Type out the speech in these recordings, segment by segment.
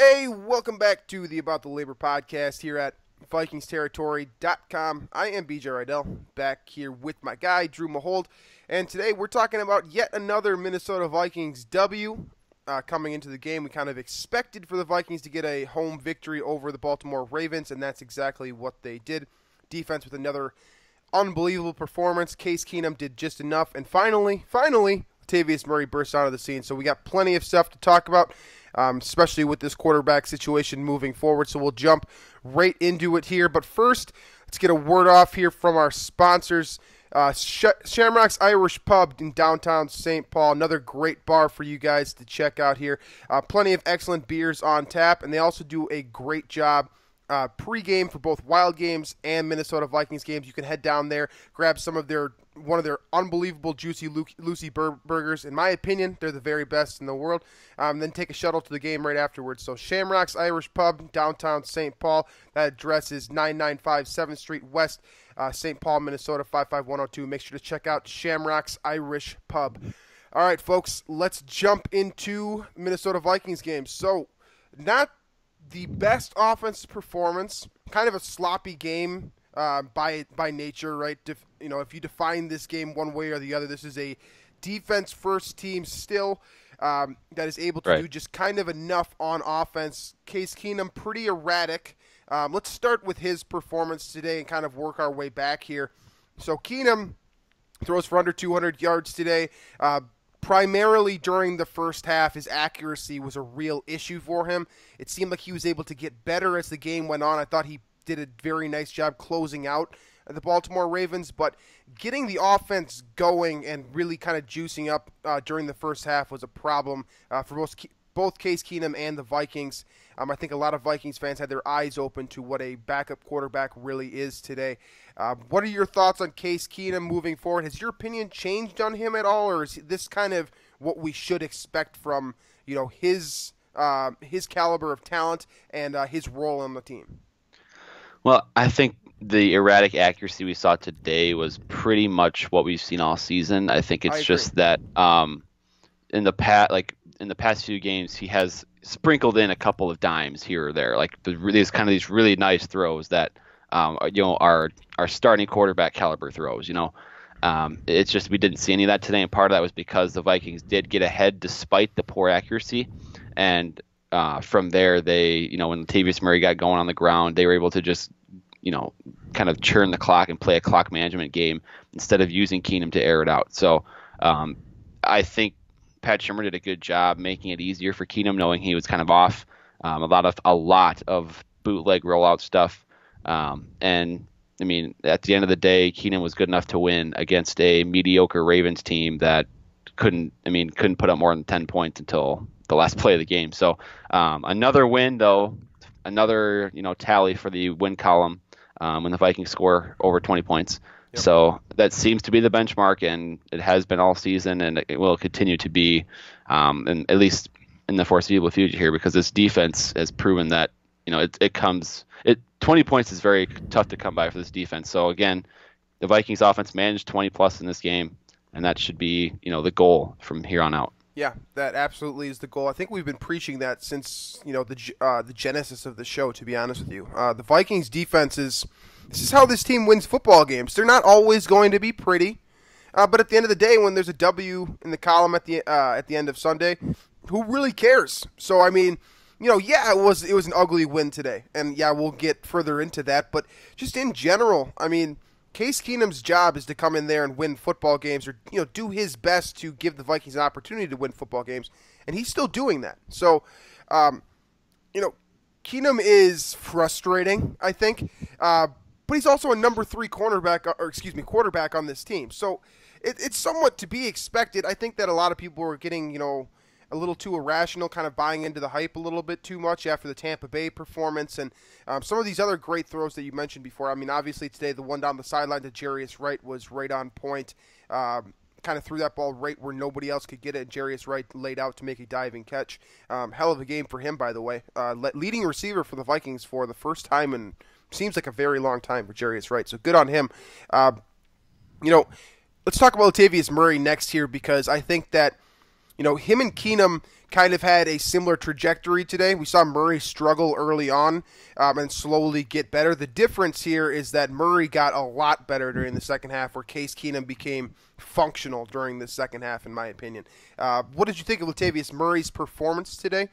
Hey, welcome back to the About the Labor podcast here at VikingsTerritory.com. I am BJ Reidell, back here with my guy, Drew Mahowald, and today we're talking about yet another Minnesota Vikings W. Coming into the game, we kind of expected for the Vikings to get a home victory over the Baltimore Ravens, and that's exactly what they did. Defense with another unbelievable performance. Case Keenum did just enough, and finally, Latavius Murray burst onto the scene. So we got plenty of stuff to talk about, especially with this quarterback situation moving forward. So we'll jump right into it here. But first, let's get a word off here from our sponsors. Shamrock's Irish Pub in downtown St. Paul, another great bar for you guys to check out here. Plenty of excellent beers on tap, and they also do a great job pre-game for both Wild games and Minnesota Vikings games. You can head down there, grab one of their unbelievable juicy Lucy burgers. In my opinion, they're the very best in the world. Then take a shuttle to the game right afterwards. So Shamrock's Irish Pub, downtown St. Paul. That address is 995 7th Street West, St. Paul, Minnesota 55102. Make sure to check out Shamrock's Irish Pub. All right, folks, let's jump into Minnesota Vikings game. So not the best offensive performance, kind of a sloppy game by nature, right? If you define this game one way or the other, this is a defense-first team still that is able to do just kind of enough on offense. Case Keenum, pretty erratic. Let's start with his performance today and kind of work our way back here. So Keenum throws for under 200 yards today. Primarily during the first half, his accuracy was a real issue for him. It seemed like he was able to get better as the game went on. I thought he did a very nice job closing out the Baltimore Ravens, but getting the offense going and really kind of juicing up during the first half was a problem for both Case Keenum and the Vikings. I think a lot of Vikings fans had their eyes open to what a backup quarterback really is today. What are your thoughts on Case Keenum moving forward? Has your opinion changed on him at all, or is this kind of what we should expect from his caliber of talent and his role on the team? Well, I think the erratic accuracy we saw today was pretty much what we've seen all season. I think it's just that in the past few games, he has sprinkled in a couple of dimes here or there, like these really nice throws that are starting quarterback caliber throws. It's just we didn't see any of that today, and part of that was because the Vikings did get ahead despite the poor accuracy, and from there they, when Latavius Murray got going on the ground, they were able to just kind of churn the clock and play a clock management game instead of using Keenum to air it out. So I think Pat Shurmur did a good job making it easier for Keenum, knowing he was kind of off. A lot of bootleg rollout stuff. And I mean, at the end of the day, Keenum was good enough to win against a mediocre Ravens team that couldn't put up more than 10 points until the last play of the game. So another win, though, another tally for the win column when the Vikings score over 20 points. Yep. So that seems to be the benchmark, and it has been all season, and it will continue to be, and at least in the foreseeable future here, because this defense has proven that 20 points is very tough to come by for this defense. So again, the Vikings offense managed 20 plus in this game, and that should be the goal from here on out. Yeah, that absolutely is the goal. I think we've been preaching that since the genesis of the show, to be honest with you. The Vikings defense this is how this team wins football games. They're not always going to be pretty, but at the end of the day, when there's a W in the column at the end of Sunday, who really cares? So I mean, it was an ugly win today, and yeah, we'll get further into that. But just in general, I mean, Case Keenum's job is to come in there and win football games, or do his best to give the Vikings an opportunity to win football games, and he's still doing that. So, Keenum is frustrating, I think, but he's also a number 3 quarterback on this team. So it's somewhat to be expected. I think that a lot of people were getting a little too irrational, kind of buying into the hype a little bit too much after the Tampa Bay performance, and some of these other great throws that you mentioned before. I mean, obviously today the one down the sideline to Jarius Wright was right on point. Kind of threw that ball right where nobody else could get it, and Jarius Wright laid out to make a diving catch. Hell of a game for him, by the way. Leading receiver for the Vikings for the first time in seems like a very long time for Jarius Wright, so good on him. Let's talk about Latavius Murray next here, because I think that him and Keenum kind of had a similar trajectory today. We saw Murray struggle early on and slowly get better. The difference here is that Murray got a lot better during the second half, where Case Keenum became functional during the second half, in my opinion. What did you think of Latavius Murray's performance today?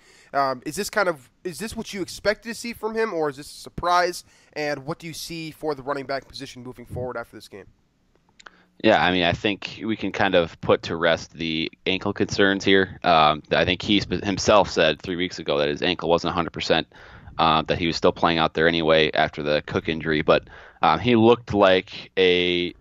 Is this what you expected to see from him, or is this a surprise? And what do you see for the running back position moving forward after this game? Yeah, I mean, I think we can kind of put to rest the ankle concerns here. I think he himself said 3 weeks ago that his ankle wasn't 100%, that he was still playing out there anyway after the Cook injury. But he looked like he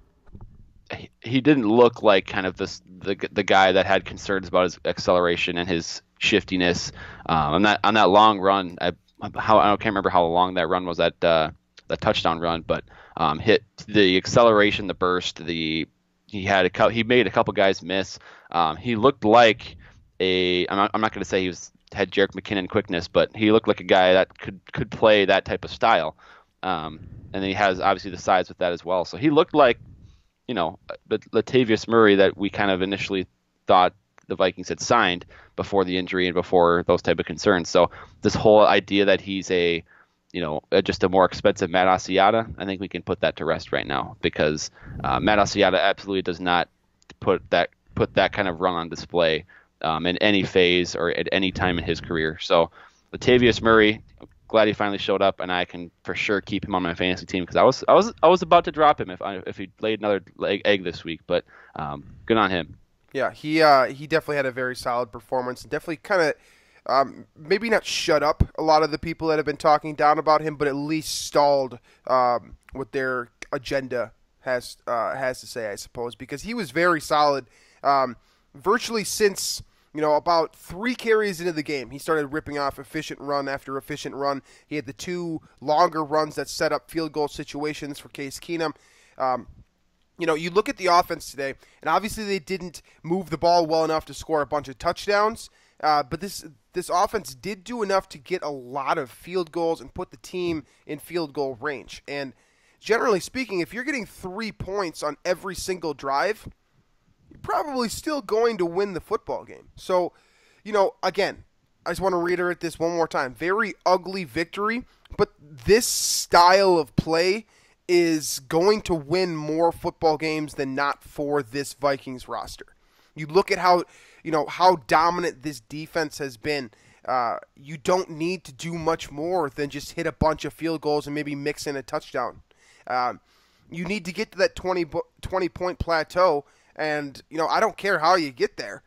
didn't look like kind of the guy that had concerns about his acceleration and his shiftiness. On that long run, I can't remember how long that run was, that touchdown run, but hit the acceleration, the burst, he made a couple guys miss. He looked like I'm not going to say had Jerick McKinnon quickness, but he looked like a guy that could play that type of style. And then he has obviously the size with that as well. So he looked like, Latavius Murray that we kind of initially thought the Vikings had signed before the injury and before those type of concerns. So this whole idea that he's just a more expensive Matt Asiata, I think we can put that to rest right now, because Matt Asiata absolutely does not put that kind of run on display in any phase or at any time in his career. So Latavius Murray, glad he finally showed up, and I can for sure keep him on my fantasy team, because I was about to drop him if he laid another egg this week, but good on him. Yeah, he definitely had a very solid performance, and definitely kind of maybe not shut up a lot of the people that have been talking down about him, but at least stalled what their agenda has to say, I suppose, because he was very solid virtually since about 3 carries into the game. He started ripping off efficient run after efficient run. He had the 2 longer runs that set up field goal situations for Case Keenum. You look at the offense today, and obviously they didn't move the ball well enough to score a bunch of touchdowns, but this offense did do enough to get a lot of field goals and put the team in field goal range. And generally speaking, if you're getting 3 points on every single drive, you're probably still going to win the football game. So, again, I just want to reiterate this one more time. Very ugly victory, but this style of play is going to win more football games than not for this Vikings roster. You look at how dominant this defense has been. You don't need to do much more than just hit a bunch of field goals and maybe mix in a touchdown. You need to get to that 20-point plateau, and I don't care how you get there.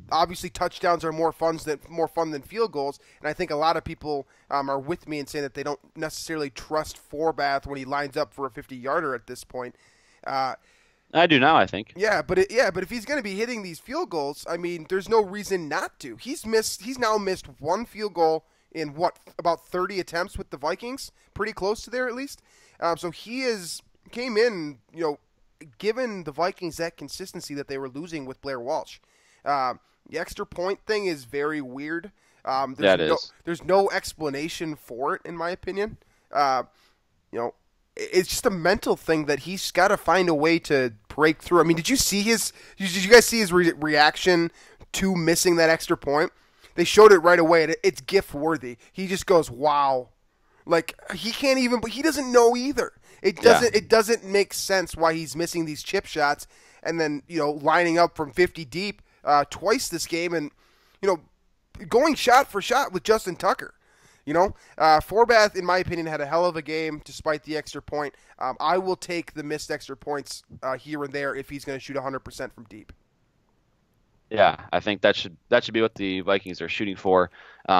Obviously, touchdowns are more fun than field goals, and I think a lot of people are with me in saying that they don't necessarily trust Forbath when he lines up for a 50-yarder at this point. I do now, I think. Yeah, but if he's going to be hitting these field goals, I mean, there's no reason not to. He's now missed 1 field goal in about 30 attempts with the Vikings, pretty close to there at least. So he came in, given the Vikings that consistency that they were losing with Blair Walsh. The extra point thing is very weird. There's no explanation for it, in my opinion. It's just a mental thing that he's got to find a way to break through. I mean, did you guys see his reaction to missing that extra point? They showed it right away, and it's GIF worthy. He just goes, "Wow!" Like he doesn't know either. It doesn't make sense why he's missing these chip shots, and then lining up from 50 deep twice this game, and going shot for shot with Justin Tucker. Forbath, in my opinion, had a hell of a game despite the extra point. I will take the missed extra points here and there if he's going to shoot 100% from deep. Yeah, I think that should be what the Vikings are shooting for,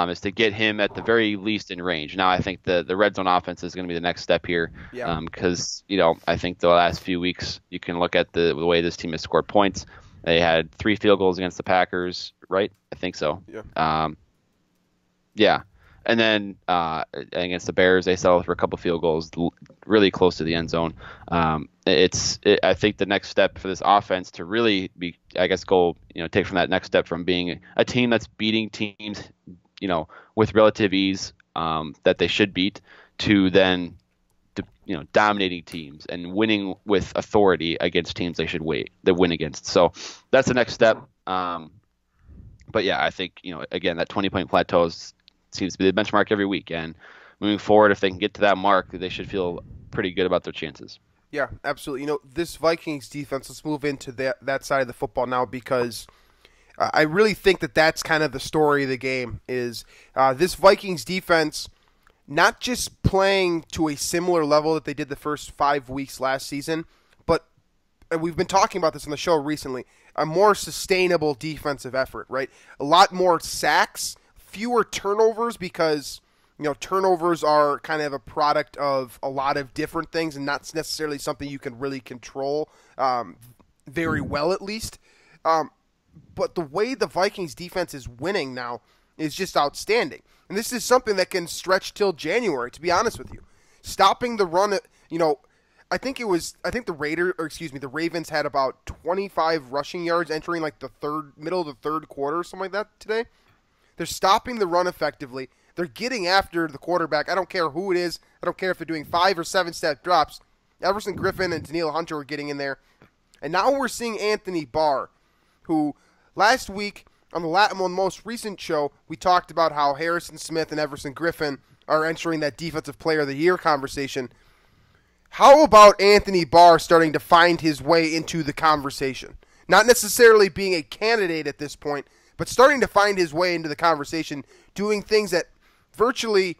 is to get him at the very least in range. Now, I think the red zone offense is going to be the next step here, because I think the last few weeks you can look at the way this team has scored points. They had 3 field goals against the Packers, right? I think so. Yeah. Yeah. And then against the Bears, they settled for a couple field goals really close to the end zone. I think the next step for this offense to really be, take from that next step from being a team that's beating teams, with relative ease that they should beat, to then, dominating teams and winning with authority against teams they should win against. So that's the next step. But yeah, I think, again, that 20-point plateau seems to be the benchmark every week. And moving forward, if they can get to that mark, they should feel pretty good about their chances. Yeah, absolutely. This Vikings defense, let's move into that side of the football now, because I really think that that's kind of the story of the game is this Vikings defense not just playing to a similar level that they did the first 5 weeks last season, but we've been talking about this on the show recently, a more sustainable defensive effort, right? A lot more sacks, fewer turnovers, because turnovers are kind of a product of a lot of different things and not necessarily something you can really control very well, at least. But the way the Vikings defense is winning now is just outstanding. And this is something that can stretch till January, to be honest with you. Stopping the run, I think the Ravens had about 25 rushing yards entering like the middle of the third quarter or something like that today. They're stopping the run effectively. They're getting after the quarterback. I don't care who it is. I don't care if they're doing 5 or 7 step drops. Everson Griffin and Danielle Hunter are getting in there. And now we're seeing Anthony Barr, who last week on the most recent show, we talked about how Harrison Smith and Everson Griffin are entering that Defensive Player of the Year conversation. How about Anthony Barr starting to find his way into the conversation? Not necessarily being a candidate at this point, but starting to find his way into the conversation, doing things that virtually,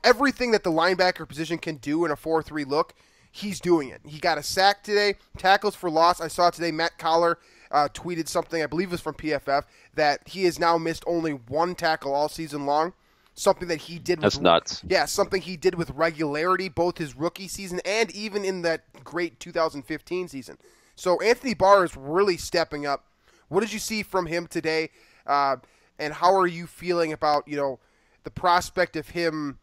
everything that the linebacker position can do in a 4-3 look, he's doing it. He got a sack today, tackles for loss. I saw today Matt Collar tweeted something, I believe it was from PFF, that he has now missed only 1 tackle all season long. Something that he did. That's nuts. Yeah, something he did with regularity, both his rookie season and even in that great 2015 season. So Anthony Barr is really stepping up. What did you see from him today? And how are you feeling about, the prospect of him,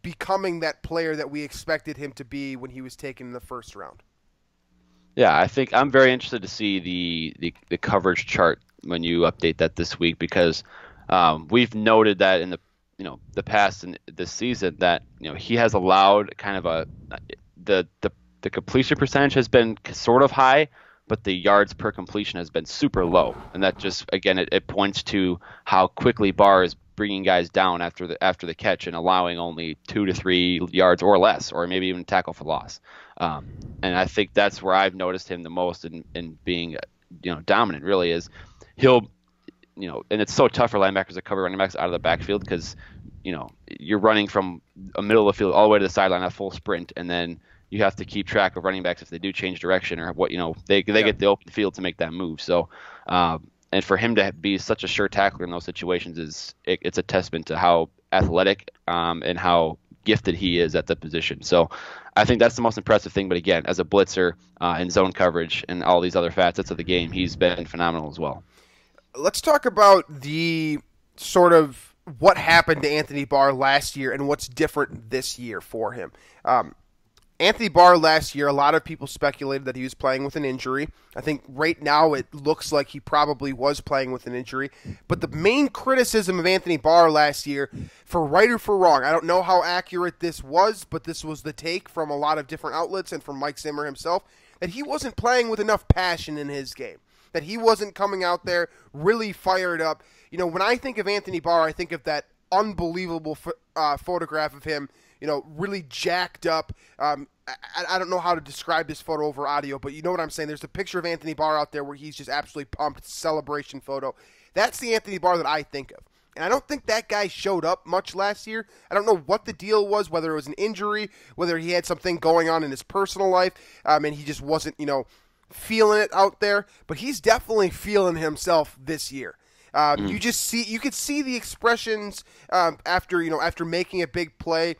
becoming that player that we expected him to be when he was taken in the first round? Yeah, I think I'm very interested to see the coverage chart when you update that this week, because we've noted that in the past in this season that he has allowed kind of the completion percentage has been sort of high, but the yards per completion has been super low, and that just again it points to how quickly Barr is bringing guys down after the catch and allowing only 2 to 3 yards or less, or maybe even tackle for loss. And I think that's where I've noticed him the most in being dominant. Really is he'll. And it's so tough for linebackers to cover running backs out of the backfield because, you're running from a middle of the field all the way to the sideline at full sprint, and then you have to keep track of running backs if they do change direction or what, they get the open field to make that move. So, and for him to be such a sure tackler in those situations it's a testament to how athletic and how gifted he is at the position. So I think that's the most impressive thing. But again, as a blitzer in zone coverage and all these other facets of the game, he's been phenomenal as well. Let's talk about the sort of what happened to Anthony Barr last year and what's different this year for him. Anthony Barr last year, a lot of people speculated that he was playing with an injury. I think right now it looks like he probably was playing with an injury. But the main criticism of Anthony Barr last year, for right or for wrong, I don't know how accurate this was, but this was the take from a lot of different outlets and from Mike Zimmer himself, that he wasn't playing with enough passion in his game. That he wasn't coming out there really fired up. When I think of Anthony Barr, I think of that unbelievable photograph of him, really jacked up. I don't know how to describe this photo over audio, but you know what I'm saying. There's a picture of Anthony Barr out there where he's just absolutely pumped, celebration photo. That's the Anthony Barr that I think of. And I don't think that guy showed up much last year. I don't know what the deal was, whether it was an injury, whether he had something going on in his personal life, and he just wasn't, feeling it out there, but he's definitely feeling himself this year. You could see the expressions after making a big play,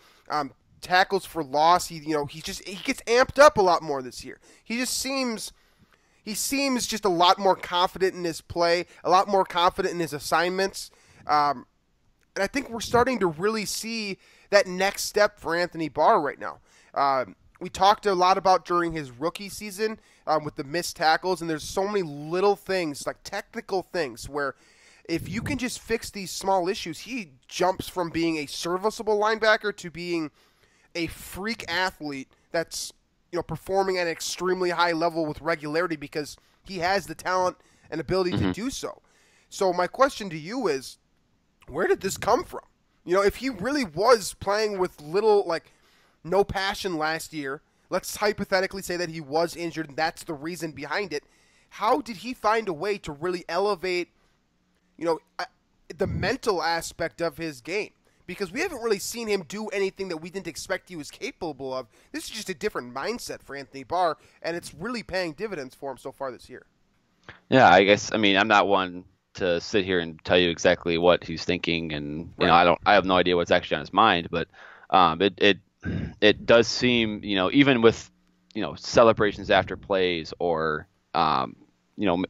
tackles for loss. He gets amped up a lot more this year. He seems just a lot more confident in his play, a lot more confident in his assignments, and I think we're starting to really see that next step for Anthony Barr right now. We talked a lot about during his rookie season with the missed tackles, and there's so many little things, like technical things, where if you can just fix these small issues, he jumps from being a serviceable linebacker to being a freak athlete that's performing at an extremely high level with regularity because he has the talent and ability to do so. So my question to you is, where did this come from? If he really was playing with little, like, no passion last year, let's hypothetically say that he was injured and that's the reason behind it. How did he find a way to really elevate, the mental aspect of his game? Because we haven't really seen him do anything that we didn't expect he was capable of. This is just a different mindset for Anthony Barr, and it's really paying dividends for him so far this year. Yeah, I'm not one to sit here and tell you exactly what he's thinking, and I have no idea what's actually on his mind, but it does seem, even with celebrations after plays, or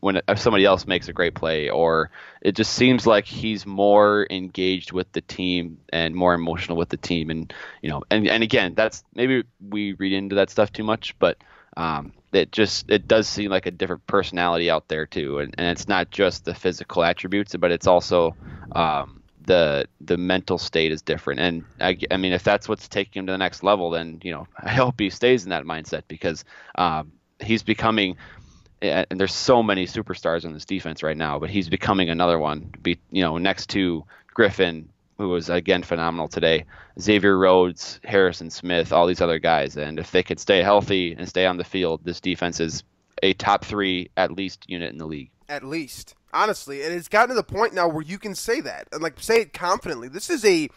when somebody else makes a great play, or it just seems like he's more engaged with the team and more emotional with the team, and and again, that's, maybe we read into that stuff too much, but it does seem like a different personality out there too, and it's not just the physical attributes, but it's also the mental state is different. And I mean, if that's what's taking him to the next level, then I hope he stays in that mindset, because he's becoming, and there's so many superstars on this defense right now, but he's becoming another one, next to Griffin, who was again phenomenal today, Xavier Rhodes, Harrison Smith, all these other guys. And if they could stay healthy and stay on the field, this defense is a top 3 at least unit in the league. At least, honestly, and it's gotten to the point now where you can say that, and like, say it confidently. This is a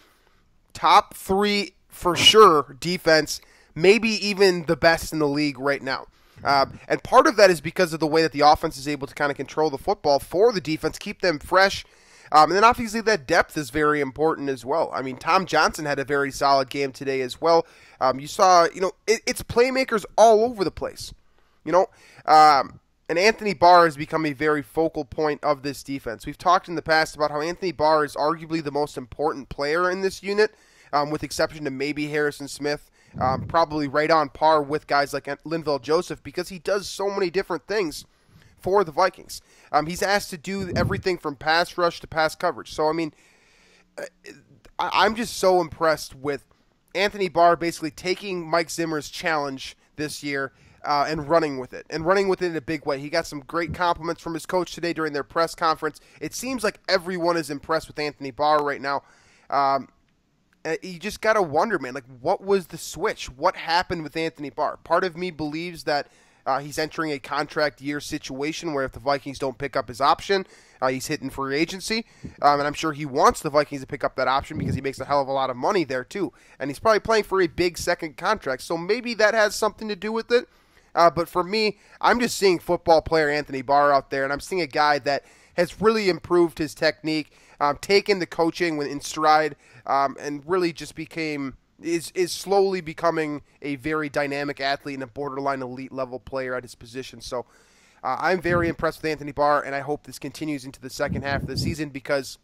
top 3 for sure defense, maybe even the best in the league right now. And part of that is because of the way that the offense is able to kind of control the football for the defense, keep them fresh. And then obviously that depth is very important as well. I mean, Tom Johnson had a very solid game today as well. You saw, it's playmakers all over the place. And Anthony Barr has become a very focal point of this defense. We've talked in the past about how Anthony Barr is arguably the most important player in this unit, with exception to maybe Harrison Smith. Probably right on par with guys like Linval Joseph, because he does so many different things for the Vikings. He's asked to do everything from pass rush to pass coverage. So, I mean, I'm just so impressed with Anthony Barr basically taking Mike Zimmer's challenge this year and running with it in a big way. He got some great compliments from his coach today during their press conference. It seems like everyone is impressed with Anthony Barr right now. You just got to wonder, man, like, what was the switch? What happened with Anthony Barr? Part of me believes that he's entering a contract year situation where if the Vikings don't pick up his option, he's hitting free agency. And I'm sure he wants the Vikings to pick up that option because he makes a hell of a lot of money there too. And he's probably playing for a big second contract. So maybe that has something to do with it. But for me, I'm just seeing football player Anthony Barr out there, and I'm seeing a guy that has really improved his technique, taken the coaching in stride, and really just is slowly becoming a very dynamic athlete and a borderline elite level player at his position. So I'm very impressed with Anthony Barr, and I hope this continues into the second half of the season, because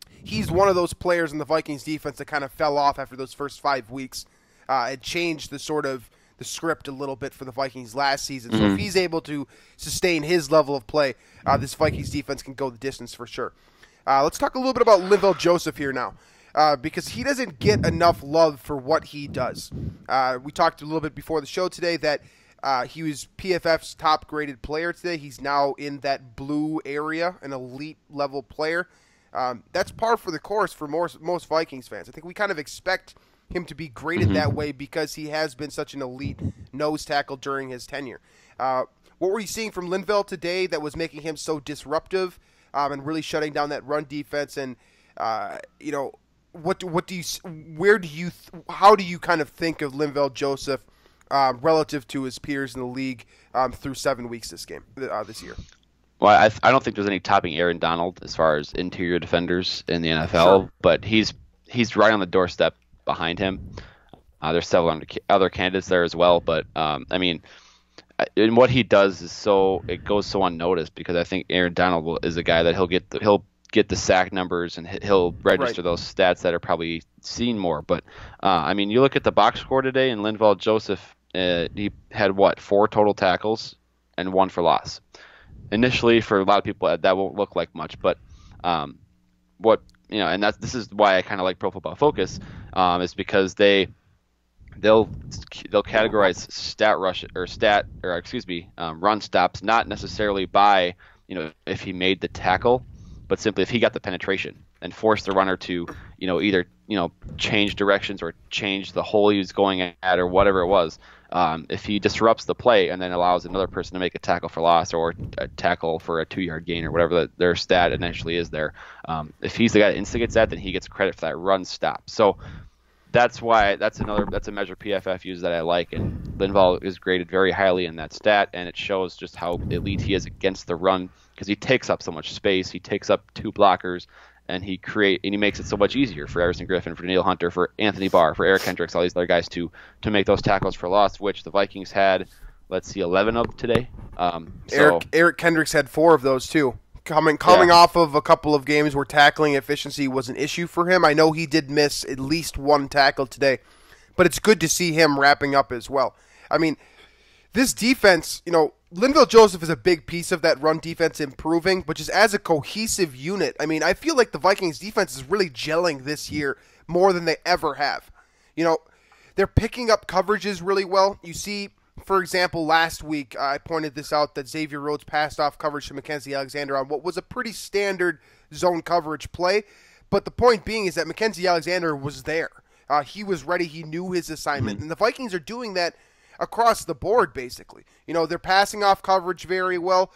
he's one of those players in the Vikings defense that kind of fell off after those first 5 weeks. It changed the script a little bit for the Vikings last season. So if he's able to sustain his level of play, this Vikings defense can go the distance for sure. Let's talk a little bit about Linval Joseph here now. Because he doesn't get enough love for what he does. We talked a little bit before the show today that he was PFF's top-graded player today. He's now in that blue area, an elite-level player. That's par for the course for most Vikings fans. I think we kind of expect him to be graded that way because he has been such an elite nose tackle during his tenure. What were you seeing from Linval today that was making him so disruptive and really shutting down that run defense? And, how do you kind of think of Linval Joseph relative to his peers in the league through 7 weeks this year? Well, I don't think there's any topping Aaron Donald as far as interior defenders in the NFL, sure, but he's right on the doorstep behind him. There's several other candidates there as well, but I mean, and what he does is it goes so unnoticed, because I think Aaron Donald is a guy that he'll get the sack numbers and he'll register those stats that are probably seen more. But I mean, you look at the box score today, and Linval Joseph, he had 4 total tackles and 1 for loss. Initially, for a lot of people, that won't look like much, but and this is why I kind of like Pro Football Focus, is because they'll categorize run stops not necessarily by if he made the tackle, but simply if he got the penetration and forced the runner to, either change directions or change the hole he was going at or whatever it was. If he disrupts the play and then allows another person to make a tackle for loss or a tackle for a 2-yard gain or whatever their stat initially is there, if he's the guy that instigates that, then he gets credit for that run stop. So that's why that's a measure PFF uses that I like, and Linval is graded very highly in that stat, and it shows just how elite he is against the run because he takes up so much space, he takes up 2 blockers, and he makes it so much easier for Everson Griffin, for Danielle Hunter, for Anthony Barr, for Eric Kendricks, all these other guys to make those tackles for loss, which the Vikings had, 11 of today. Eric Kendricks had 4 of those too. Coming off of a couple of games where tackling efficiency was an issue for him. I know he did miss at least 1 tackle today, but it's good to see him wrapping up as well. I mean, this defense, Linval Joseph is a big piece of that run defense improving, but just as a cohesive unit, I mean, I feel like the Vikings defense is really gelling this year more than they ever have. They're picking up coverages really well. You see, for example, last week, I pointed this out that Xavier Rhodes passed off coverage to Mackenzie Alexander on what was a pretty standard zone coverage play. But the point being is that Mackenzie Alexander was there. He was ready. He knew his assignment. And the Vikings are doing that across the board, basically. They're passing off coverage very well.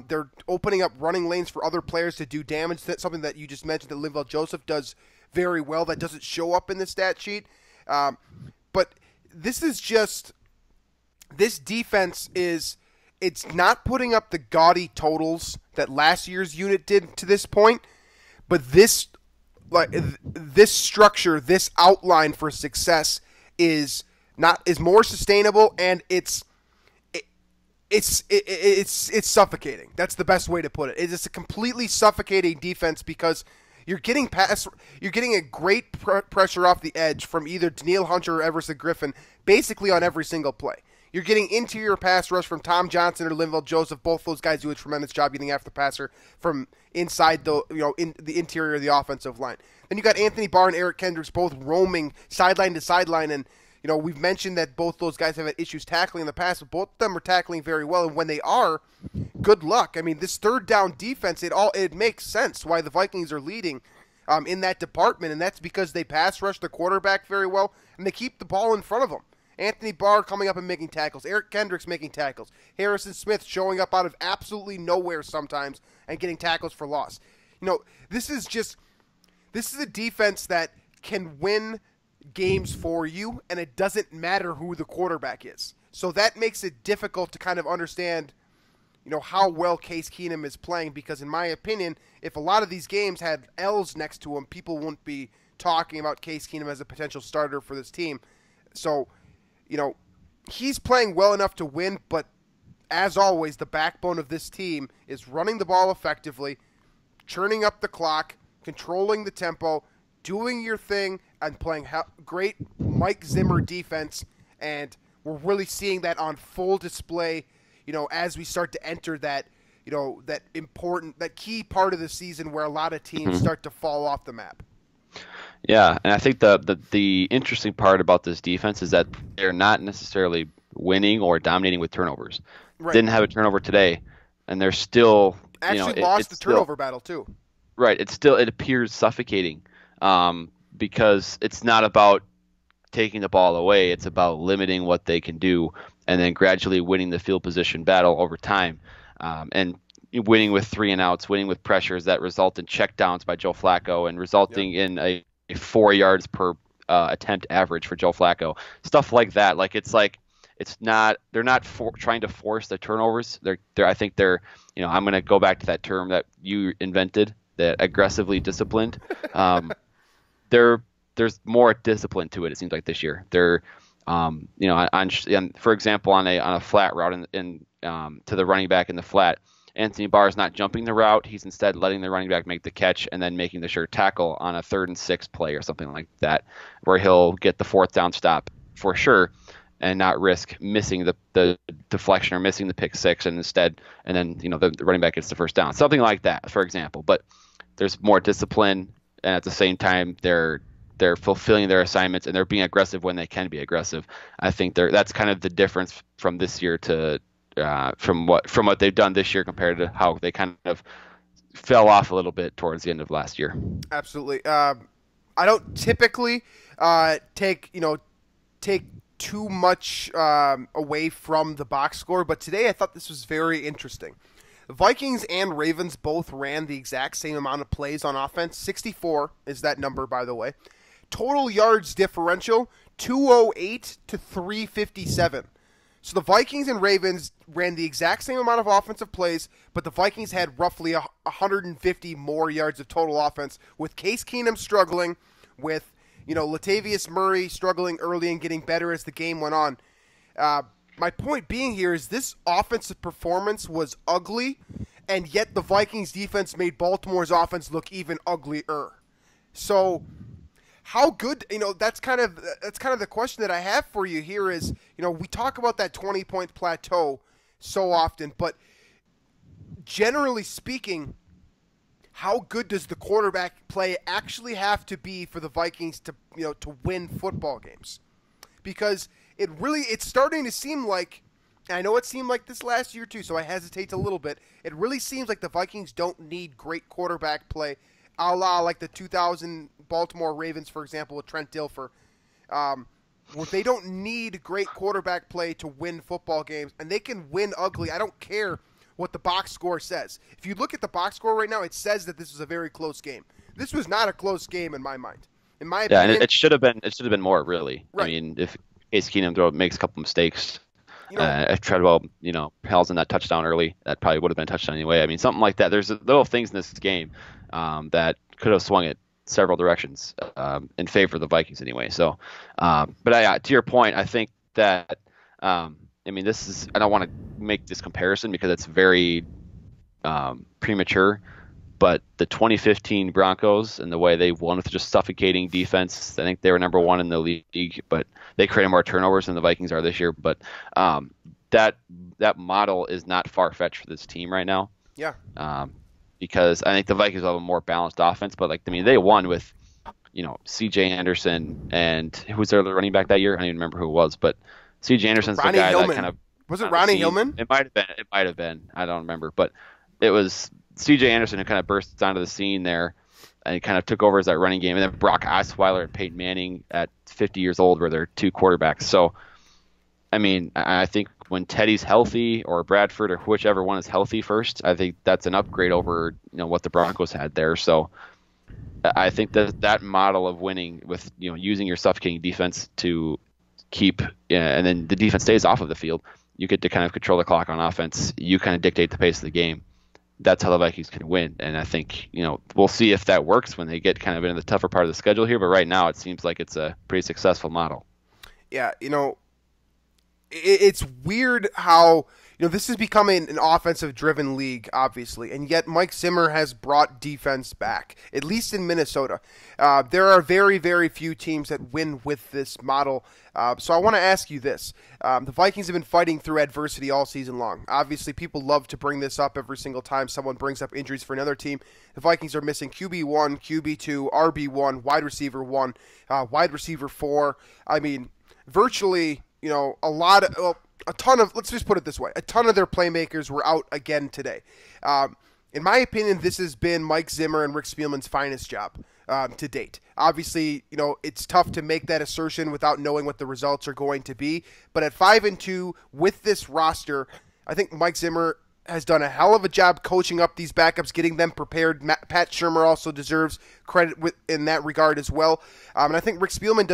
They're opening up running lanes for other players to do damage. That's something that you just mentioned that Linval Joseph does very well. That doesn't show up in the stat sheet. But this is just... This defense it's not putting up the gaudy totals that last year's unit did to this point, but this structure, this outline for success is more sustainable, and it's suffocating. That's the best way to put it. It is a completely suffocating defense because you're getting a great pressure off the edge from either Danielle Hunter or Everson Griffin basically on every single play. You're getting interior pass rush from Tom Johnson or Linval Joseph. Both those guys do a tremendous job getting after the passer from inside in the interior of the offensive line. Then you got Anthony Barr and Eric Kendricks both roaming sideline to sideline, and we've mentioned that both those guys have had issues tackling in the past, but both of them are tackling very well. And when they are, good luck. I mean, this third down defense, it makes sense why the Vikings are leading in that department, and that's because they pass rush the quarterback very well, and they keep the ball in front of them. Anthony Barr coming up and making tackles. Eric Kendricks making tackles. Harrison Smith showing up out of absolutely nowhere sometimes and getting tackles for loss. This is a defense that can win games for you, and it doesn't matter who the quarterback is. So that makes it difficult to kind of understand, how well Case Keenum is playing, because in my opinion, if a lot of these games had L's next to him, people wouldn't be talking about Case Keenum as a potential starter for this team. So, he's playing well enough to win, but as always, the backbone of this team is running the ball effectively, churning up the clock, controlling the tempo, doing your thing, and playing great Mike Zimmer defense, and we're really seeing that on full display, as we start to enter that, that key part of the season where a lot of teams start to fall off the map. Yeah, and I think the interesting part about this defense is that they're not necessarily winning or dominating with turnovers. Right. Didn't have a turnover today, and they're still lost the turnover battle too. Right. It appears suffocating because it's not about taking the ball away. It's about limiting what they can do and then gradually winning the field position battle over time, and winning with 3 and outs, winning with pressures that result in checkdowns by Joe Flacco and resulting in a 4 yards per attempt average for Joe Flacco. Stuff like that. They're not trying to force the turnovers. I think they're I'm going to go back to that term that you invented, that aggressively disciplined. There's more discipline to it. It seems like this year they're for example on a flat route to the running back in the flat. Anthony Barr is not jumping the route. He's instead letting the running back make the catch and then making the sure tackle on a 3rd and 6 play or something like that, where he'll get the 4th down stop for sure and not risk missing the deflection or missing the pick 6 and then the running back gets the 1st down. Something like that, for example. But there's more discipline, and at the same time they're fulfilling their assignments and they're being aggressive when they can be aggressive. I think that's kind of the difference from this year to from what they've done this year compared to how they kind of fell off a little bit towards the end of last year. Absolutely. I don't typically take too much away from the box score, but today I thought this was very interesting. The Vikings and Ravens both ran the exact same amount of plays on offense. 64 is that number, by the way. Total yards differential, 208 to 357. So the Vikings and Ravens ran the exact same amount of offensive plays, but the Vikings had roughly 150 more yards of total offense, with Case Keenum struggling, with Latavius Murray struggling early and getting better as the game went on. My point being here is this offensive performance was ugly, and yet the Vikings defense made Baltimore's offense look even uglier. So how good, that's kind of the question that I have for you here is, we talk about that 20-point plateau so often, but generally speaking, how good does the quarterback play actually have to be for the Vikings to win football games? Because it's starting to seem like, and I know it seemed like this last year too, so I hesitate a little bit. It really seems like the Vikings don't need great quarterback play, a la like the 2000 Baltimore Ravens, for example, with Trent Dilfer, where they don't need great quarterback play to win football games, and they can win ugly. I don't care what the box score says. If you look at the box score right now, it says that this was a very close game. This was not a close game in my mind. In my opinion, and it should have been more, really. Right. I mean, if Case Keenum makes a couple mistakes, if Treadwell, hauls in that touchdown early, that probably would have been a touchdown anyway. I mean, something like that. There's little things in this game that could have swung it several directions in favor of the Vikings anyway. So, but to your point, I think that this is, I don't want to make this comparison because it's very premature, but the 2015 Broncos and the way they won with just suffocating defense, I think they were number one in the league, but they created more turnovers than the Vikings are this year. But that model is not far-fetched for this team right now. Yeah. Because I think the Vikings have a more balanced offense, but they won with, C.J. Anderson and who was their running back that year? I don't even remember who it was, but C.J. Anderson's Ronnie the guy Hillman. that kind of was it Ronnie Hillman? It might have been. I don't remember, but it was C.J. Anderson who kind of burst onto the scene there and kind of took over as that running game, and then Brock Osweiler and Peyton Manning at 50 years old were their two quarterbacks. So, I think when Teddy's healthy or Bradford or whichever one is healthy first, I think that's an upgrade over what the Broncos had there. So I think that model of winning with using your suffocating defense to keep and then the defense stays off of the field, you get to kind of control the clock on offense. You kind of dictate the pace of the game. That's how the Vikings can win. And I think we'll see if that works when they get kind of into the tougher part of the schedule here. But right now it seems like it's a pretty successful model. Yeah, it's weird how this is becoming an offensive-driven league, obviously, and yet Mike Zimmer has brought defense back, at least in Minnesota. There are very, very few teams that win with this model. So I want to ask you this. The Vikings have been fighting through adversity all season long. Obviously, people love to bring this up every single time someone brings up injuries for another team. The Vikings are missing QB1, QB2, RB1, wide receiver 1, wide receiver 4. Virtually a ton of, let's just put it this way, a ton of their playmakers were out again today. In my opinion, this has been Mike Zimmer and Rick Spielman's finest job to date. Obviously, it's tough to make that assertion without knowing what the results are going to be, but at 5-2 with this roster, I think Mike Zimmer has done a hell of a job coaching up these backups, getting them prepared. Pat Shurmur also deserves credit in that regard as well. And I think Rick Spielman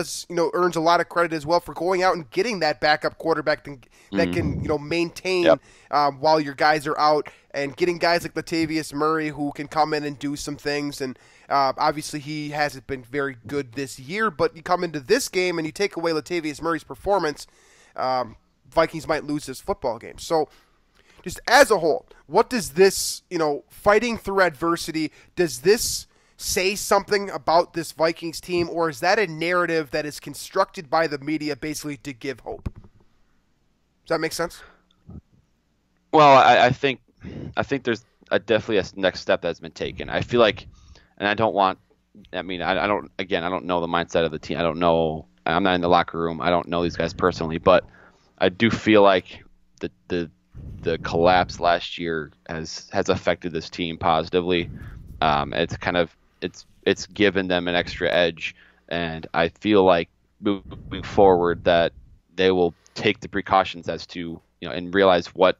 earns a lot of credit as well for going out and getting that backup quarterback that can maintain while your guys are out, and getting guys like Latavius Murray who can come in and do some things. And obviously he hasn't been very good this year, but you come into this game and you take away Latavius Murray's performance, Vikings might lose this football game. So just as a whole, what does this, fighting through adversity, does this say something about this Vikings team, or is that a narrative that is constructed by the media basically to give hope? Does that make sense? Well, I think there's definitely a next step that's been taken. I feel like, and I don't know the mindset of the team. I don't know. I'm not in the locker room. I don't know these guys personally, but I do feel like the the collapse last year has affected this team positively. It's given them an extra edge, and I feel like moving forward that they will take the precautions as to and realize what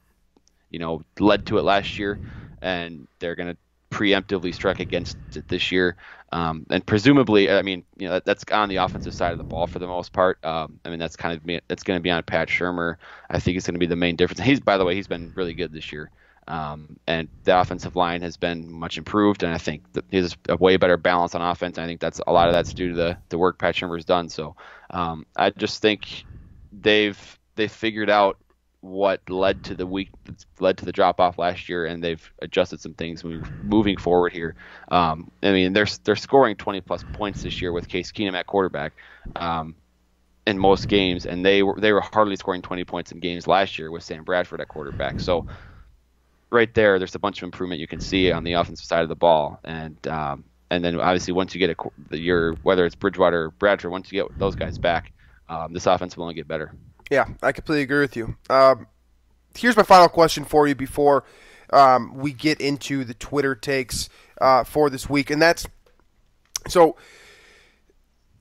led to it last year, and they're going to preemptively strike against it this year. And presumably, I mean, that's on the offensive side of the ball for the most part. I mean, that's going to be on Pat Shurmur. I think it's going to be the main difference. By the way, he's been really good this year. And the offensive line has been much improved, and I think that he has a way better balance on offense. And I think a lot of that's due to the work Pat Shurmur's done. So I just think they've figured out what led to the drop off last year, and they've adjusted some things moving forward here. I mean, they're scoring 20 plus points this year with Case Keenum at quarterback in most games, and they were hardly scoring 20 points in games last year with Sam Bradford at quarterback. So right there's a bunch of improvement you can see on the offensive side of the ball, and then obviously once you get whether it's Bridgewater or Bradford, once you get those guys back, this offense will only get better. Yeah, I completely agree with you. Here's my final question for you before we get into the Twitter takes for this week, and that's so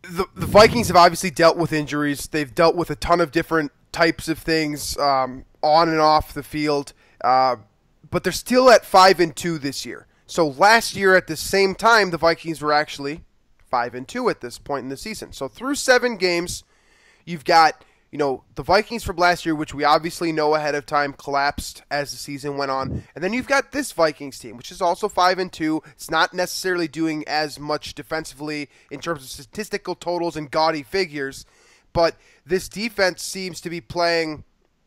the Vikings have obviously dealt with injuries. They've dealt with a ton of different types of things on and off the field, but they're still at 5-2 this year. So last year at the same time, the Vikings were actually 5-2 at this point in the season. So through 7 games, you've got the Vikings from last year, which we obviously know ahead of time collapsed as the season went on. And then you've got this Vikings team, which is also 5-2. It's not necessarily doing as much defensively in terms of statistical totals and gaudy figures. But this defense seems to be playing,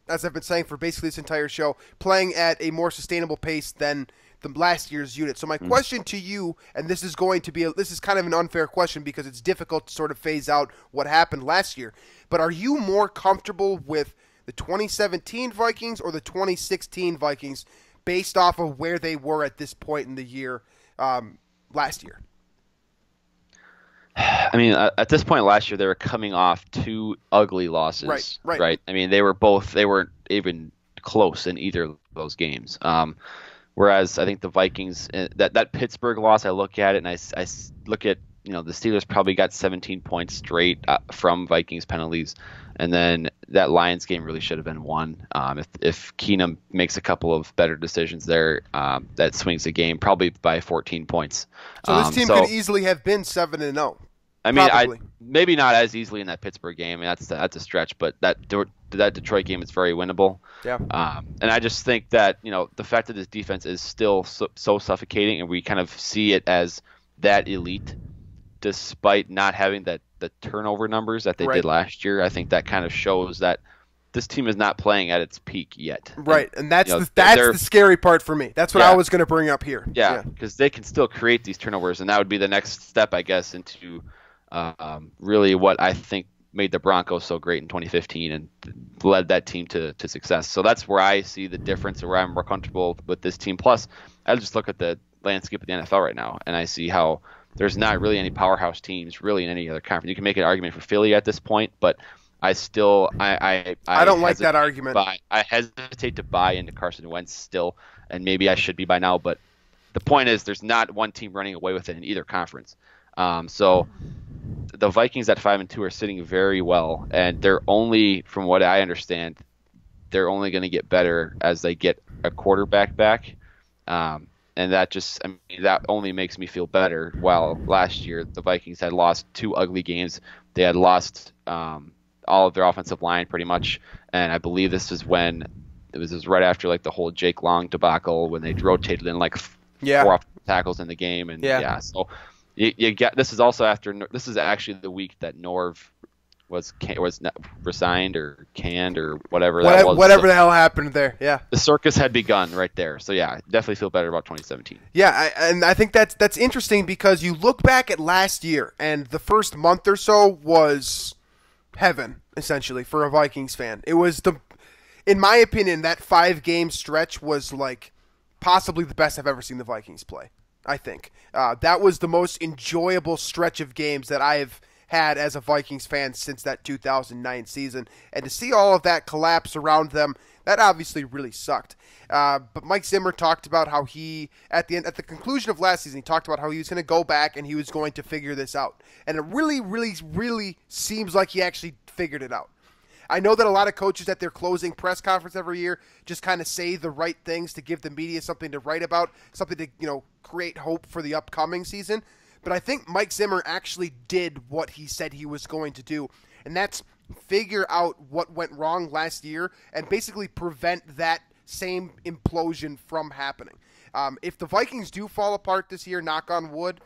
as I've been saying for basically this entire show, playing at a more sustainable pace than the last year's unit. So my question to you, and this is kind of an unfair question because it's difficult to sort of phase out what happened last year, but are you more comfortable with the 2017 Vikings or the 2016 Vikings based off of where they were at this point in the year last year? I mean, at this point last year, they were coming off 2 ugly losses. Right. I mean, they weren't even close in either of those games. Whereas I think the Vikings, that Pittsburgh loss, I look at it and I look at, the Steelers probably got 17 points straight from Vikings penalties. And then that Lions game really should have been won. If Keenum makes a couple of better decisions there, that swings the game probably by 14 points. So this team could easily have been 7-0. I mean, maybe not as easily in that Pittsburgh game. I mean, that's a stretch, but that Detroit game is very winnable. Yeah. And I just think that the fact that this defense is still so suffocating, and we kind of see it as that elite, despite not having the turnover numbers that they did last year. I think that kind of shows that this team is not playing at its peak yet. Right, and that's the scary part for me. That's what I was going to bring up here. Yeah, because they can still create these turnovers, and that would be the next step, I guess, into really what I think made the Broncos so great in 2015 and led that team to success. So that's where I see the difference, and where I'm more comfortable with this team. Plus, I just look at the landscape of the NFL right now, and I see how there's not really any powerhouse teams really in any other conference. You can make an argument for Philly at this point, but I still I don't like that argument. I hesitate to buy into Carson Wentz still, and maybe I should be by now. But the point is, there's not one team running away with it in either conference. So the Vikings at 5-2 are sitting very well, and they're only, from what I understand, they're only going to get better as they get a quarterback back. And that only makes me feel better. While last year the Vikings had lost 2 ugly games, they had lost all of their offensive line pretty much, and I believe this was right after like the whole Jake Long debacle when they rotated in like 4 tackles in the game, and so you get this is actually the week that Norv was resigned or canned or whatever that was. Whatever the hell happened there, the circus had begun right there. So definitely feel better about 2017. And I think that's interesting because you look back at last year and the first month or so was heaven essentially for a Vikings fan. It was in my opinion, that 5-game stretch was like possibly the best I've ever seen the Vikings play. I think that was the most enjoyable stretch of games that I've had as a Vikings fan since that 2009 season. And to see all of that collapse around them, that obviously really sucked. But Mike Zimmer talked about how he, at the conclusion of last season, he talked about how he was going to go back and he was going to figure this out. And it really, really, really seems like he actually figured it out. I know that a lot of coaches at their closing press conference every year just kind of say the right things to give the media something to write about, something to, create hope for the upcoming season. But I think Mike Zimmer actually did what he said he was going to do, and that's figure out what went wrong last year and basically prevent that same implosion from happening. If the Vikings do fall apart this year, knock on wood,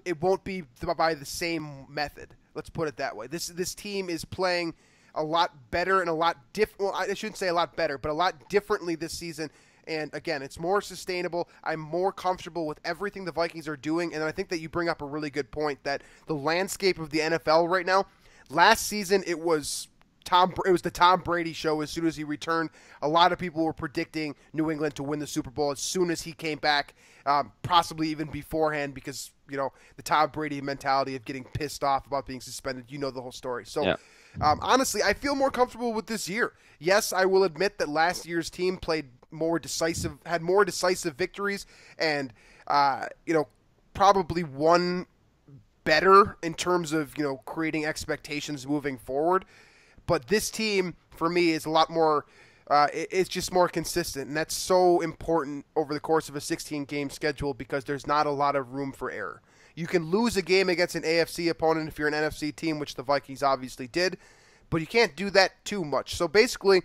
it won't be by the same method. Let's put it that way. This team is playing a lot better and a lot different. Well, I shouldn't say a lot better, but a lot differently this season. And again, it's more sustainable. I'm more comfortable with everything the Vikings are doing. And I think that you bring up a really good point that the landscape of the NFL right now, last season it was the Tom Brady show as soon as he returned. A lot of people were predicting New England to win the Super Bowl as soon as he came back, possibly even beforehand because, the Tom Brady mentality of getting pissed off about being suspended. You know the whole story. So. Yeah. Honestly, I feel more comfortable with this year. Yes, I will admit that last year's team had more decisive victories, and probably won better in terms of creating expectations moving forward. But this team, for me, is a lot more. It's just more consistent, and that's so important over the course of a 16-game schedule because there's not a lot of room for error. You can lose a game against an AFC opponent if you're an NFC team, which the Vikings obviously did, but you can't do that too much. So basically,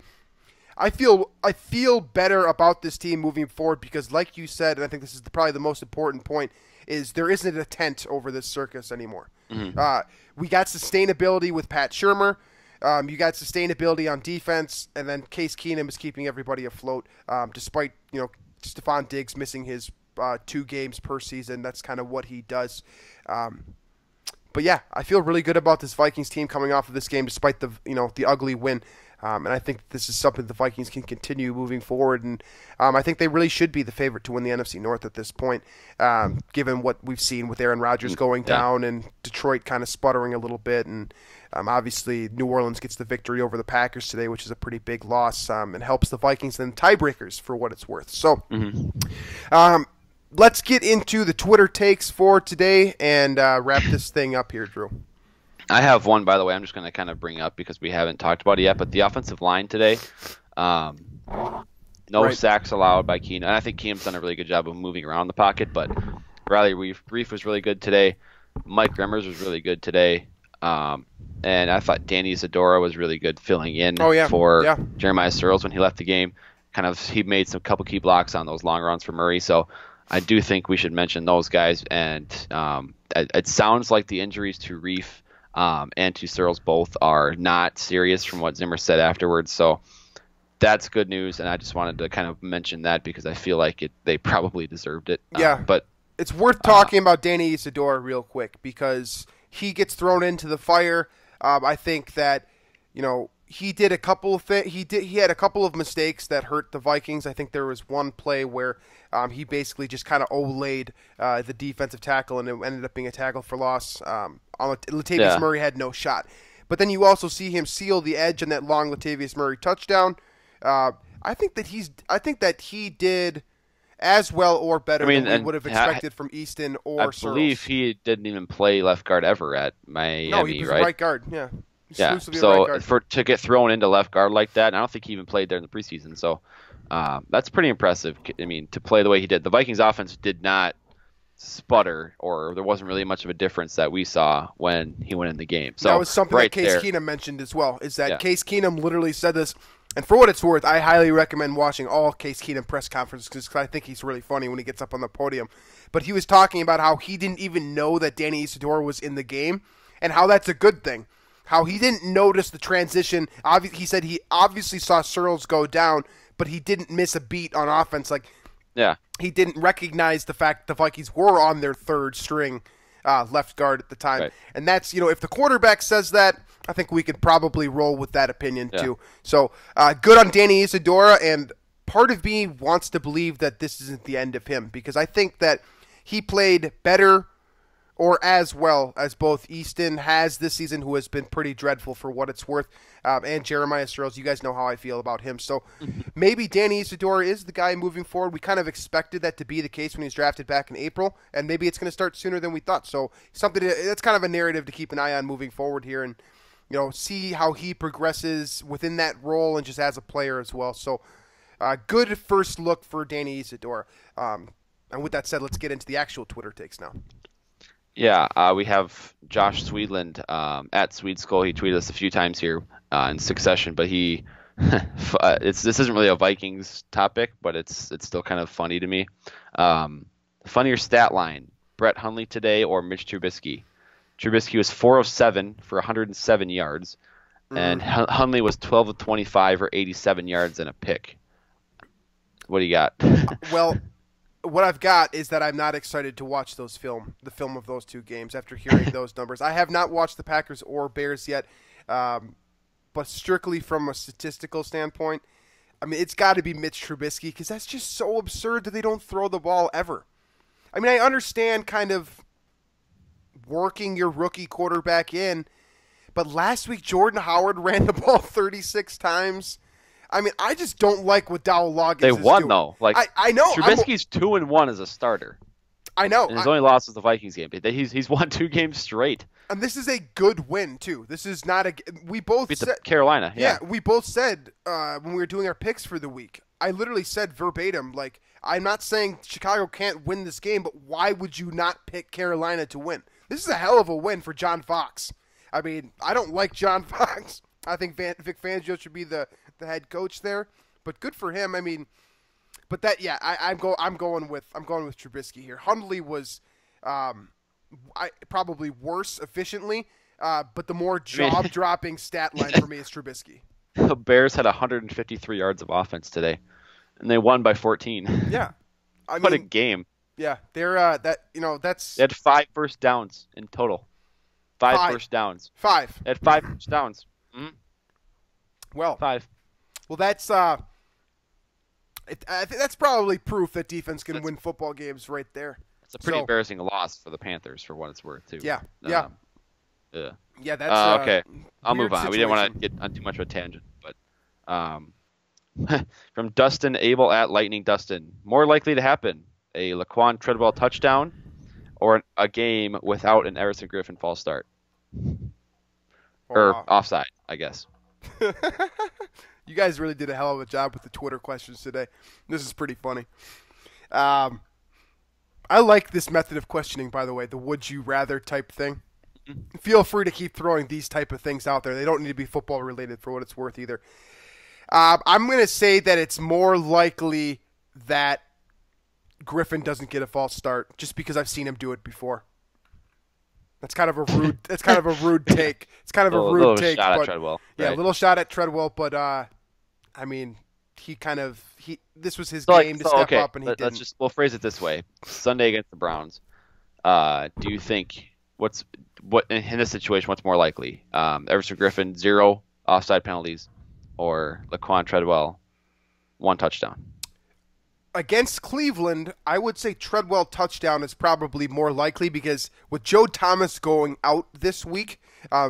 I feel better about this team moving forward because, like you said, and I think this is probably the most important point, is there isn't a tent over this circus anymore. Mm-hmm. We got sustainability with Pat Shurmur. You got sustainability on defense, and then Case Keenum is keeping everybody afloat, despite Stephon Diggs missing his 2 games per season. That's kind of what he does. But yeah, I feel really good about this Vikings team coming off of this game, despite the ugly win. And I think this is something the Vikings can continue moving forward. And I think they really should be the favorite to win the NFC North at this point, given what we've seen with Aaron Rodgers going down and Detroit kind of sputtering a little bit. And obviously New Orleans gets the victory over the Packers today, which is a pretty big loss, and helps the Vikings in tiebreakers for what it's worth. So let's get into the Twitter takes for today and wrap this thing up here, Drew. I have one, by the way, I'm just going to kind of bring up because we haven't talked about it yet, but the offensive line today, sacks allowed by Keenum. And I think Keenum's done a really good job of moving around the pocket, but Riley Reif was really good today. Mike Remmers was really good today. And I thought Danny Zadora was really good filling in for Jeremiah Searles when he left the game. He made some couple key blocks on those long runs for Murray. So I do think we should mention those guys. And it sounds like the injuries to Reif and to Searles both are not serious from what Zimmer said afterwards. So that's good news. And I just wanted to kind of mention that because I feel like they probably deserved it. But it's worth talking about Danny Isidore real quick because he gets thrown into the fire. I think that, he did a couple of he had a couple of mistakes that hurt the Vikings. I think there was one play where he basically just kind of olayed the defensive tackle, and it ended up being a tackle for loss. Latavius Murray had no shot. But then you also see him seal the edge on that long Latavius Murray touchdown. I think that he did as well or better than we would have expected from Easton or Searles. I believe he didn't even play left guard ever at Miami, no, he was right? Right guard, yeah. Yeah, so to get thrown into left guard like that, and I don't think he even played there in the preseason, so that's pretty impressive. I mean, to play the way he did. The Vikings offense did not sputter, or there wasn't really much of a difference that we saw when he went in the game. So that was something that Case Keenum mentioned as well, is that Case Keenum literally said this, and for what it's worth, I highly recommend watching all Case Keenum press conferences because I think he's really funny when he gets up on the podium. But he was talking about how he didn't even know that Danny Isidore was in the game, and how that's a good thing. How he didn't notice the transition. He said he obviously saw Searles go down, but he didn't miss a beat on offense. He didn't recognize the fact the Vikings were on their third string left guard at the time. Right. And that's, if the quarterback says that, I think we could probably roll with that opinion too. So good on Danny Isidora, and part of me wants to believe that this isn't the end of him because I think that he played better or as well as both Easton has this season, who has been pretty dreadful for what it's worth, and Jeremiah Sirles. You guys know how I feel about him. So maybe Danny Isidora is the guy moving forward. We kind of expected that to be the case when he was drafted back in April, and maybe it's going to start sooner than we thought. So that's kind of a narrative to keep an eye on moving forward here, and see how he progresses within that role and just as a player as well. So good first look for Danny Isidora. And with that said, let's get into the actual Twitter takes now. Yeah, we have Josh Swedland at Swedeskull. He tweeted us a few times here in succession, but he this isn't really a Vikings topic, but it's still kind of funny to me. Funnier stat line: Brett Hundley today or Mitch Trubisky? Trubisky was 4 of 7 for 107 yards, and Hundley was 12 of 25 for 87 yards and a pick. What do you got? Well, what I've got is that I'm not excited to watch the film of those two games after hearing those numbers. I have not watched the Packers or Bears yet, but strictly from a statistical standpoint, I mean, it's got to be Mitch Trubisky because that's just so absurd that they don't throw the ball ever. I mean, I understand kind of working your rookie quarterback in, but last week Jordan Howard ran the ball 36 times. I mean, I just don't like what Dowell Loggins is doing. They won, though. I know. Trubisky's 2-1 as a starter. I know. And his only loss was the Vikings game. He's won 2 games straight. And this is a good win, too. This is not a – we both beat said – Carolina, yeah. We both said when we were doing our picks for the week, I literally said verbatim, like, I'm not saying Chicago can't win this game, but why would you not pick Carolina to win? This is a hell of a win for John Fox. I mean, I don't like John Fox. I think Vic Fangio should be the head coach there, but good for him. I mean, but that I'm going with Trubisky here. Hundley was probably worse efficiently, but the more job-dropping stat line for me is Trubisky. The Bears had 153 yards of offense today, and they won by 14. Yeah, what a game! Yeah, they're that's. They had 5 first downs in total. 5 first downs. 5. They had 5 first downs. Mm-hmm. Well, 5. Well, that's I think that's probably proof that defense can win football games right there. It's a pretty embarrassing loss for the Panthers, for what it's worth, too. Yeah. Yeah. Yeah, that's okay. I'll move on. Situation. We didn't want to get on too much of a tangent, but from Dustin Abel at Lightning Dustin, more likely to happen: a Laquan Treadwell touchdown or a game without an Everson Griffin false start, or offside, I guess. You guys really did a hell of a job with the Twitter questions today. This is pretty funny. I like this method of questioning, by the way, the would you rather type thing. Feel free to keep throwing these type of things out there. They don't need to be football related for what it's worth either. I'm going to say that it's more likely that Griffin doesn't get a false start just because I've seen him do it before. That's kind of a rude. That's kind of a rude take. It's kind of a rude take. Shot but, at Treadwell. Yeah, right. A little shot at Treadwell, but I mean, this was his game to step up, and he didn't. We'll phrase it this way: Sunday against the Browns. Do you think what in this situation? What's more likely? Everson Griffin 0 offside penalties, or Laquan Treadwell 1 touchdown? Against Cleveland, I would say Treadwell touchdown is probably more likely because with Joe Thomas going out this week,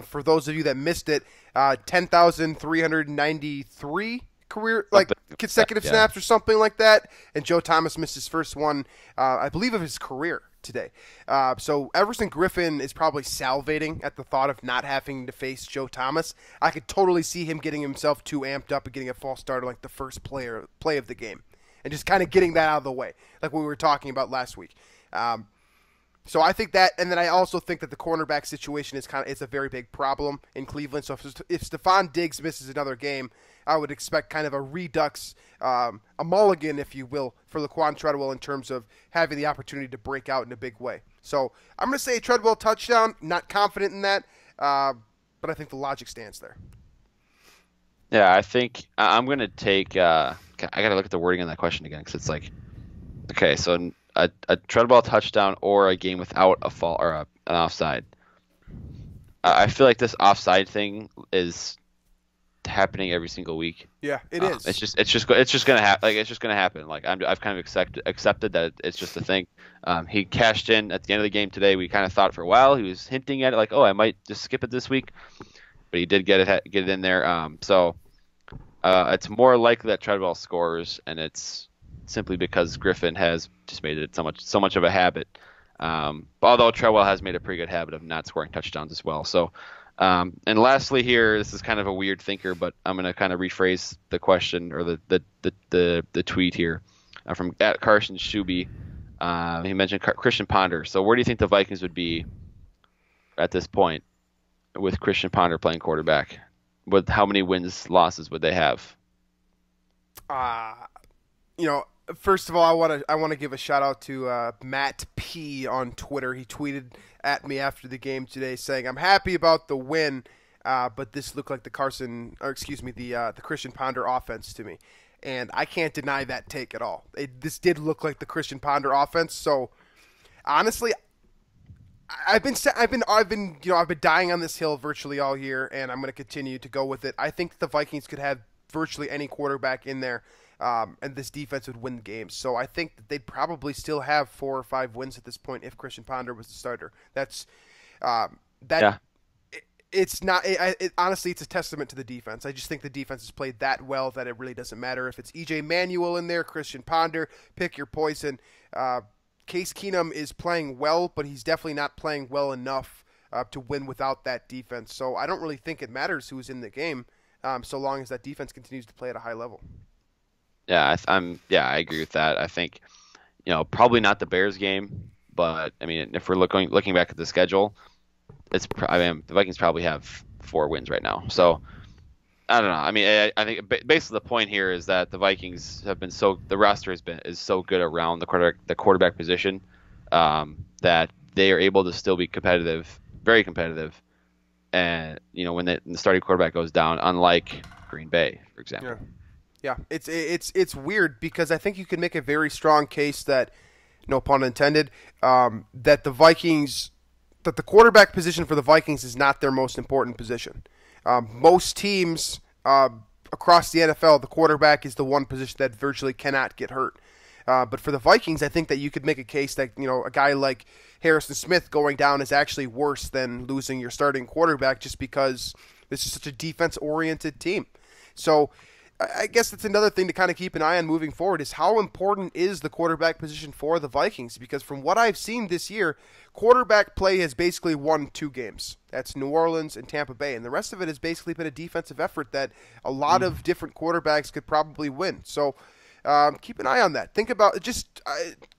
for those of you that missed it, 10,393 consecutive snaps or something like that, and Joe Thomas missed his first one, I believe, of his career today. So Everson Griffin is probably salivating at the thought of not having to face Joe Thomas. I could totally see him getting himself too amped up and getting a false start on like the first play of the game. And just kind of getting that out of the way, like we were talking about last week. So I think that, and then I also think that the cornerback situation is it's a very big problem in Cleveland. So if Stephon Diggs misses another game, I would expect kind of a redux, a mulligan, if you will, for Laquan Treadwell in terms of having the opportunity to break out in a big way. So I'm going to say Treadwell touchdown. Not confident in that, but I think the logic stands there. Yeah, I think I'm going to take I got to look at the wording on that question again because it's like, okay, so a Treadwell touchdown or a game without a fall or an offside. I feel like this offside thing is happening every single week. Yeah, it is. It's just gonna happen. Like it's just gonna happen. Like I've kind of accepted that it's just a thing. He cashed in at the end of the game today. We kind of thought for a while he was hinting at it, like, oh, I might just skip it this week, but he did get it in there. So it's more likely that Treadwell scores, and it's simply because Griffin has just made it so much of a habit. Although Treadwell has made a pretty good habit of not scoring touchdowns as well. So. And lastly here, this is kind of a weird thinker, but I'm going to kind of rephrase the question or the tweet here from @Carson Shuby. He mentioned Christian Ponder. So where do you think the Vikings would be at this point with Christian Ponder playing quarterback? How many wins, losses would they have? First of all, I want to give a shout out to Matt P on Twitter. He tweeted at me after the game today saying, "I'm happy about the win, but this looked like the Christian Ponder offense to me," and I can't deny that take at all. This did look like the Christian Ponder offense. So honestly, I've been dying on this hill virtually all year, and I'm going to continue to go with it. I think the Vikings could have virtually any quarterback in there. And this defense would win games. So I think that they'd probably still have 4 or 5 wins at this point if Christian Ponder was the starter. That's Yeah. It's not. Honestly, it's a testament to the defense. I just think the defense has played that well that it really doesn't matter if it's EJ Manuel in there, Christian Ponder. Pick your poison. Case Keenum is playing well, but he's definitely not playing well enough to win without that defense. So I don't really think it matters who's in the game, so long as that defense continues to play at a high level. Yeah, I agree with that. I think, probably not the Bears game, but I mean, if we're looking back at the schedule, the Vikings probably have 4 wins right now. So I don't know. I mean, I think basically the point here is that the Vikings have been the roster is so good around the quarterback position that they are able to still be competitive, very competitive, and when the starting quarterback goes down, unlike Green Bay, for example. Yeah. Yeah, it's weird because I think you can make a very strong case that, no pun intended, that the quarterback position for the Vikings is not their most important position. Most teams across the NFL, the quarterback is the one position that virtually cannot get hurt. But for the Vikings, I think that you could make a case that a guy like Harrison Smith going down is actually worse than losing your starting quarterback just because this is such a defense-oriented team. So I guess that's another thing to kind of keep an eye on moving forward is how important is the quarterback position for the Vikings? Because from what I've seen this year, quarterback play has basically won 2 games. That's New Orleans and Tampa Bay. And the rest of it has basically been a defensive effort that a lot of different quarterbacks could probably win. So keep an eye on that. Think about just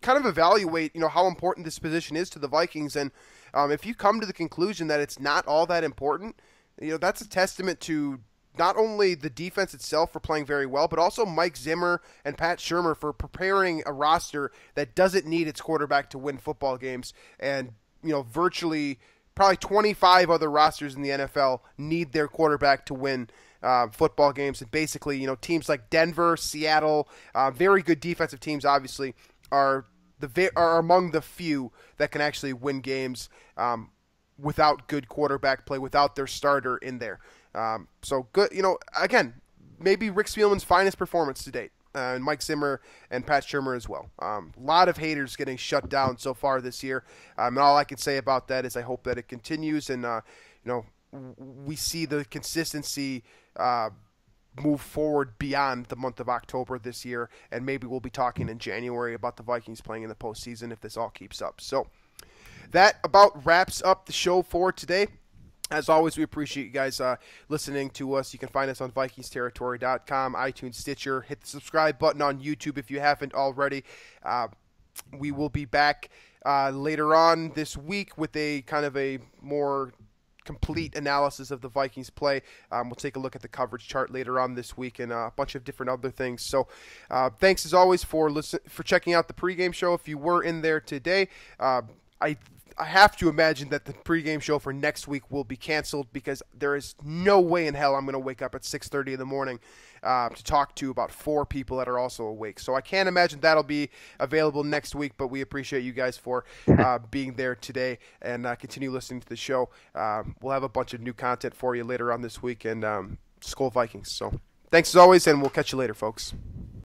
kind of evaluate, how important this position is to the Vikings. And if you come to the conclusion that it's not all that important, that's a testament to not only the defense itself for playing very well, but also Mike Zimmer and Pat Shurmur for preparing a roster that doesn't need its quarterback to win football games. And, virtually probably 25 other rosters in the NFL need their quarterback to win football games. And basically, teams like Denver, Seattle, very good defensive teams, obviously, are among the few that can actually win games without good quarterback play, without their starter in there. So good, again, maybe Rick Spielman's finest performance to date, and Mike Zimmer and Pat Shurmur as well. A lot of haters getting shut down so far this year, and all I can say about that is I hope that it continues, and we see the consistency move forward beyond the month of October this year, and maybe we'll be talking in January about the Vikings playing in the postseason if this all keeps up. So that about wraps up the show for today. As always, we appreciate you guys listening to us. You can find us on VikingsTerritory.com, iTunes, Stitcher. Hit the subscribe button on YouTube if you haven't already. We will be back later on this week with a kind of a more complete analysis of the Vikings play. We'll take a look at the coverage chart later on this week and a bunch of different other things. So thanks as always for checking out the pregame show. If you were in there today, I have to imagine that the pregame show for next week will be canceled because there is no way in hell I'm going to wake up at 6:30 in the morning to talk to about 4 people that are also awake. So I can't imagine that'll be available next week, but we appreciate you guys for being there today and continue listening to the show. We'll have a bunch of new content for you later on this week, and Skol Vikings. So thanks as always, and we'll catch you later, folks.